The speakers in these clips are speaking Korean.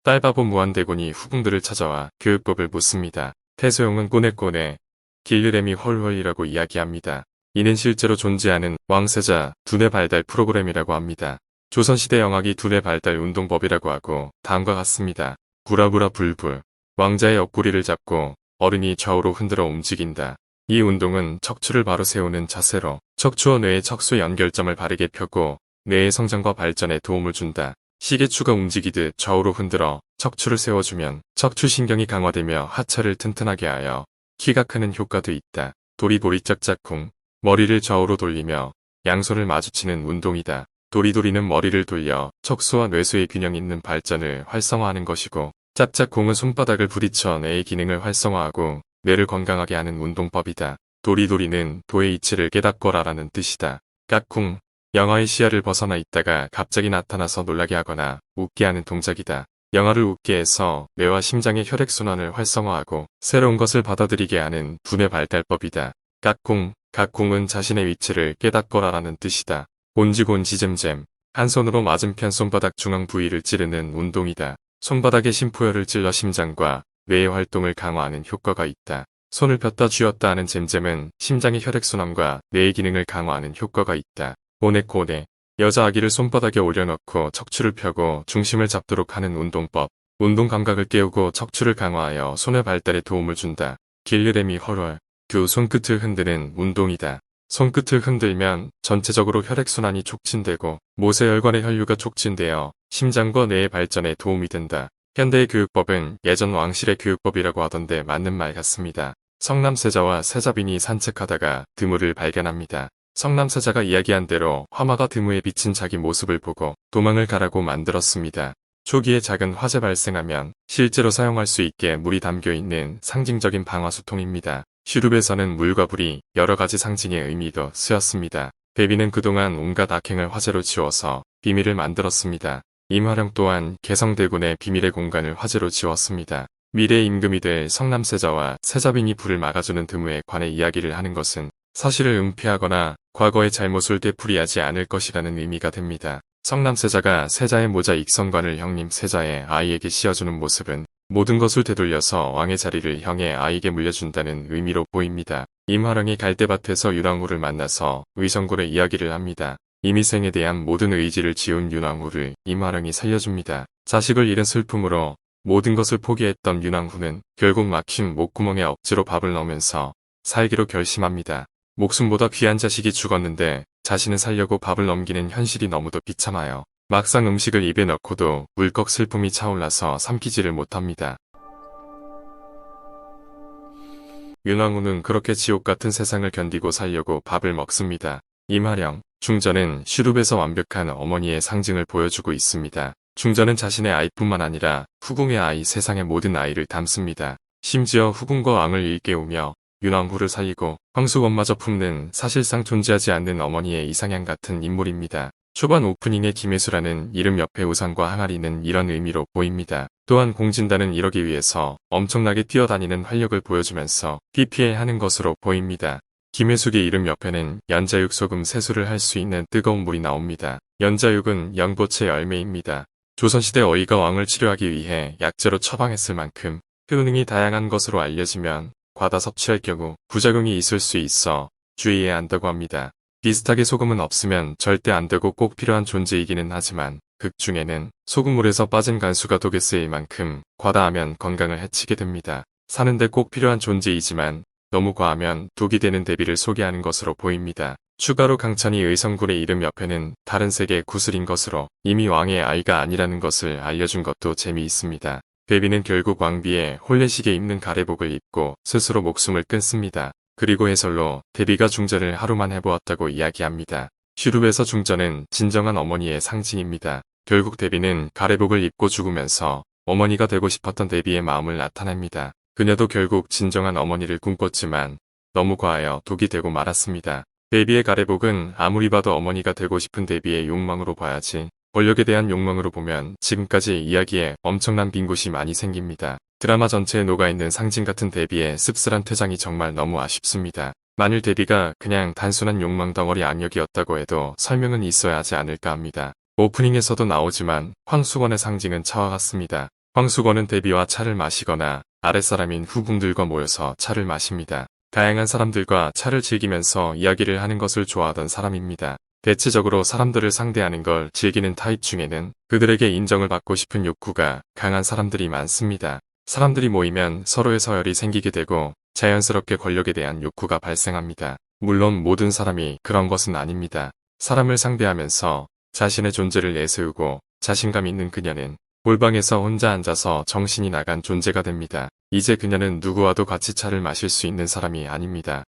딸바보 무한대군이 후궁들을 찾아와 교육법을 묻습니다. 태소용은 꼬내꼬내, 길르렘이 헐헐이라고 이야기합니다. 이는 실제로 존재하는 왕세자 두뇌 발달 프로그램이라고 합니다. 조선시대 영학이 두뇌 발달 운동법이라고 하고 다음과 같습니다. 부라부라 불불. 왕자의 옆구리를 잡고 어른이 좌우로 흔들어 움직인다. 이 운동은 척추를 바로 세우는 자세로 척추와 뇌의 척수 연결점을 바르게 펴고 뇌의 성장과 발전에 도움을 준다. 시계추가 움직이듯 좌우로 흔들어 척추를 세워주면 척추신경이 강화되며 하체를 튼튼하게 하여 키가 크는 효과도 있다. 도리도리 짝짝쿵. 머리를 좌우로 돌리며 양손을 마주치는 운동이다. 도리도리는 머리를 돌려 척수와 뇌수의 균형 있는 발전을 활성화하는 것이고, 짝짝쿵은 손바닥을 부딪혀 뇌의 기능을 활성화하고 뇌를 건강하게 하는 운동법이다. 도리도리는 도의 이치를 깨닫거라라는 뜻이다. 까쿵. 영아의 시야를 벗어나 있다가 갑자기 나타나서 놀라게 하거나 웃게 하는 동작이다. 영아를 웃게 해서 뇌와 심장의 혈액순환을 활성화하고 새로운 것을 받아들이게 하는 두뇌 발달법이다. 까쿵. 까쿵은 자신의 위치를 깨닫거라라는 뜻이다. 곤지곤지잼잼. 한 손으로 맞은편 손바닥 중앙 부위를 찌르는 운동이다. 손바닥에 심포열을 찔러 심장과 뇌의 활동을 강화하는 효과가 있다. 손을 폈다 쥐었다 하는 잼잼은 심장의 혈액순환과 뇌의 기능을 강화하는 효과가 있다. 꼬내꼬내. 여자 아기를 손바닥에 올려놓고 척추를 펴고 중심을 잡도록 하는 운동법. 운동 감각을 깨우고 척추를 강화하여 손의 발달에 도움을 준다. 길르레미 헐월. 두 손끝을 흔드는 운동이다. 손끝을 흔들면 전체적으로 혈액순환이 촉진되고 모세혈관의 혈류가 촉진되어 심장과 뇌의 발전에 도움이 된다. 현대의 교육법은 예전 왕실의 교육법이라고 하던데 맞는 말 같습니다. 성남세자와 세자빈이 산책하다가 드무를 발견합니다. 성남세자가 이야기한 대로 화마가 드무에 비친 자기 모습을 보고 도망을 가라고 만들었습니다. 초기에 작은 화재 발생하면 실제로 사용할 수 있게 물이 담겨있는 상징적인 방화수통입니다. 슈룹에서는 물과 불이 여러가지 상징의 의미도 쓰였습니다. 대비는 그동안 온갖 악행을 화재로 지워서 비밀을 만들었습니다. 임화령 또한 개성대군의 비밀의 공간을 화재로 지웠습니다. 미래 임금이 될 성남세자와 세자빈이 불을 막아주는 드무에 관해 이야기를 하는 것은 사실을 은폐하거나 과거의 잘못을 되풀이하지 않을 것이라는 의미가 됩니다. 성남세자가 세자의 모자 익성관을 형님 세자의 아이에게 씌워주는 모습은 모든 것을 되돌려서 왕의 자리를 형의 아이에게 물려준다는 의미로 보입니다. 임화령이 갈대밭에서 윤왕후를 만나서 의성골의 이야기를 합니다. 임희생에 대한 모든 의지를 지운 윤왕후를 임화령이 살려줍니다. 자식을 잃은 슬픔으로 모든 것을 포기했던 윤왕후는 결국 막힌 목구멍에 억지로 밥을 넣으면서 살기로 결심합니다. 목숨보다 귀한 자식이 죽었는데 자신은 살려고 밥을 넘기는 현실이 너무도 비참하여 막상 음식을 입에 넣고도 울컥 슬픔이 차올라서 삼키지를 못합니다. 윤왕후는 그렇게 지옥 같은 세상을 견디고 살려고 밥을 먹습니다. 임화령, 중전은 슈룹에서 완벽한 어머니의 상징을 보여주고 있습니다. 중전은 자신의 아이뿐만 아니라 후궁의 아이, 세상의 모든 아이를 담습니다. 심지어 후궁과 왕을 일깨우며 윤왕후를 살리고 황숙엄마저 품는 사실상 존재하지 않는 어머니의 이상향 같은 인물입니다. 초반 오프닝의 김혜수라는 이름 옆에 우산과 항아리는 이런 의미로 보입니다. 또한 공진단은 이러기 위해서 엄청나게 뛰어다니는 활력을 보여주면서 PPL 하는 것으로 보입니다. 김혜숙의 이름 옆에는 연자육 소금 세수를 할 수 있는 뜨거운 물이 나옵니다. 연자육은 연보채 열매입니다. 조선시대 어이가 왕을 치료하기 위해 약재로 처방했을 만큼 효능이 다양한 것으로 알려지면 과다 섭취할 경우 부작용이 있을 수 있어 주의해야 한다고 합니다. 비슷하게 소금은 없으면 절대 안 되고 꼭 필요한 존재이기는 하지만 극 중에는 소금물에서 빠진 간수가 독에 쓰일 만큼 과다하면 건강을 해치게 됩니다. 사는데 꼭 필요한 존재이지만 너무 과하면 독이 되는 대비를 소개하는 것으로 보입니다. 추가로 강찬이 의성군의 이름 옆에는 다른 세계의 구슬인 것으로 이미 왕의 아이가 아니라는 것을 알려준 것도 재미있습니다. 대비는 결국 왕비의 혼례식에 입는 가래복을 입고 스스로 목숨을 끊습니다. 그리고 해설로 대비가 중전을 하루만 해보았다고 이야기합니다. 슈룹에서 중전은 진정한 어머니의 상징입니다. 결국 대비는 가래복을 입고 죽으면서 어머니가 되고 싶었던 대비의 마음을 나타냅니다. 그녀도 결국 진정한 어머니를 꿈꿨지만 너무 과하여 독이 되고 말았습니다. 대비의 가래복은 아무리 봐도 어머니가 되고 싶은 대비의 욕망으로 봐야지 권력에 대한 욕망으로 보면 지금까지 이야기에 엄청난 빈 곳이 많이 생깁니다. 드라마 전체에 녹아있는 상징 같은 대비의 씁쓸한 퇴장이 정말 너무 아쉽습니다. 만일 대비가 그냥 단순한 욕망 덩어리 악역이었다고 해도 설명은 있어야 하지 않을까 합니다. 오프닝에서도 나오지만 황수건의 상징은 차와 같습니다. 황수건은 대비와 차를 마시거나 아랫사람인 후궁들과 모여서 차를 마십니다. 다양한 사람들과 차를 즐기면서 이야기를 하는 것을 좋아하던 사람입니다. 대체적으로 사람들을 상대하는 걸 즐기는 타입 중에는 그들에게 인정을 받고 싶은 욕구가 강한 사람들이 많습니다. 사람들이 모이면 서로의 서열이 생기게 되고 자연스럽게 권력에 대한 욕구가 발생합니다. 물론 모든 사람이 그런 것은 아닙니다. 사람을 상대하면서 자신의 존재를 내세우고 자신감 있는 그녀는 골방에서 혼자 앉아서 정신이 나간 존재가 됩니다. 이제 그녀는 누구와도 같이 차를 마실 수 있는 사람이 아닙니다.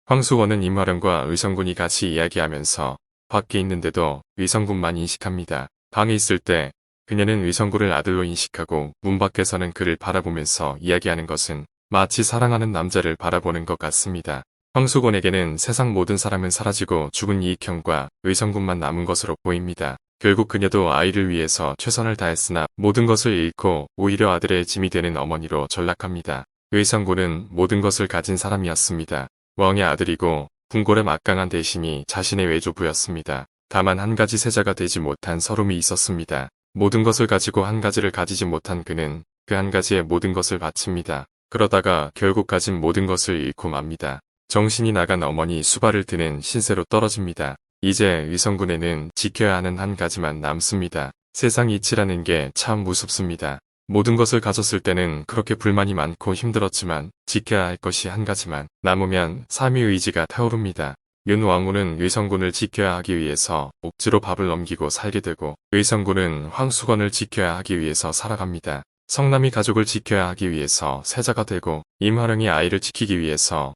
황수원은 임화령과 의성군이 같이 이야기하면서 밖에 있는데도 의성군만 인식합니다. 방에 있을 때 그녀는 의성군을 아들로 인식하고 문 밖에서는 그를 바라보면서 이야기하는 것은 마치 사랑하는 남자를 바라보는 것 같습니다. 황수곤에게는 세상 모든 사람은 사라지고 죽은 이익형과 의성군만 남은 것으로 보입니다. 결국 그녀도 아이를 위해서 최선을 다했으나 모든 것을 잃고 오히려 아들의 짐이 되는 어머니로 전락합니다. 의성군은 모든 것을 가진 사람이었습니다. 왕의 아들이고 궁궐의 막강한 대신이 자신의 외조부였습니다. 다만 한 가지 세자가 되지 못한 서름이 있었습니다. 모든 것을 가지고 한 가지를 가지지 못한 그는 그 한 가지에 모든 것을 바칩니다. 그러다가 결국 가진 모든 것을 잃고 맙니다. 정신이 나간 어머니 수발을 드는 신세로 떨어집니다. 이제 의성군에는 지켜야 하는 한 가지만 남습니다. 세상 이치라는 게 참 무섭습니다. 모든 것을 가졌을 때는 그렇게 불만이 많고 힘들었지만 지켜야 할 것이 한 가지만 남으면 삶의 의지가 타오릅니다. 윤왕후는 의성군을 지켜야 하기 위해서 억지로 밥을 넘기고 살게 되고 의성군은 황수건을 지켜야 하기 위해서 살아갑니다. 성남이 가족을 지켜야 하기 위해서 세자가 되고 임화령이 아이를 지키기 위해서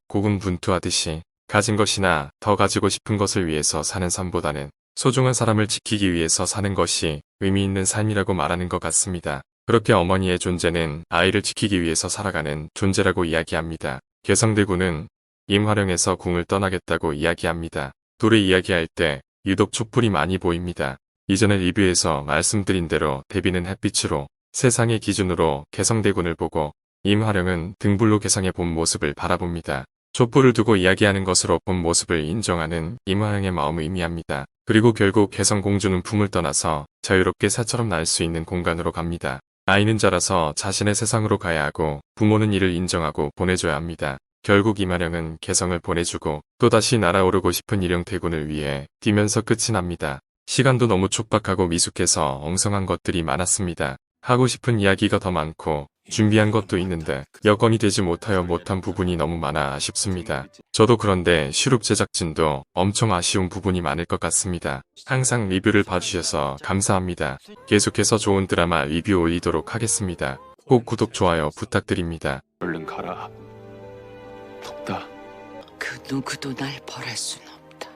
고군분투하듯이 가진 것이나 더 가지고 싶은 것을 위해서 사는 삶보다는 소중한 사람을 지키기 위해서 사는 것이 의미 있는 삶이라고 말하는 것 같습니다. 그렇게 어머니의 존재는 아이를 지키기 위해서 살아가는 존재라고 이야기합니다. 개성대군은 임화령에서 궁을 떠나겠다고 이야기합니다. 둘이 이야기할 때 유독 촛불이 많이 보입니다. 이전에 리뷰에서 말씀드린 대로 대비는 햇빛으로 세상의 기준으로 개성대군을 보고 임화령은 등불로 개성의 본 모습을 바라봅니다. 촛불을 두고 이야기하는 것으로 본 모습을 인정하는 임화령의 마음을 의미합니다. 그리고 결국 개성공주는 품을 떠나서 자유롭게 새처럼 날 수 있는 공간으로 갑니다. 아이는 자라서 자신의 세상으로 가야 하고 부모는 이를 인정하고 보내줘야 합니다. 결국 임화령은 개성을 보내주고 또다시 날아오르고 싶은 일영태군을 위해 뛰면서 끝이 납니다. 시간도 너무 촉박하고 미숙해서 엉성한 것들이 많았습니다. 하고 싶은 이야기가 더 많고 준비한 것도 있는데 여건이 되지 못하여 못한 부분이 너무 많아 아쉽습니다. 저도 그런데 슈룹 제작진도 엄청 아쉬운 부분이 많을 것 같습니다. 항상 리뷰를 봐주셔서 감사합니다. 계속해서 좋은 드라마 리뷰 올리도록 하겠습니다. 꼭 구독, 좋아요 부탁드립니다. 얼른 가라. 덥다. 그 누구도 날 벌할 순 없다.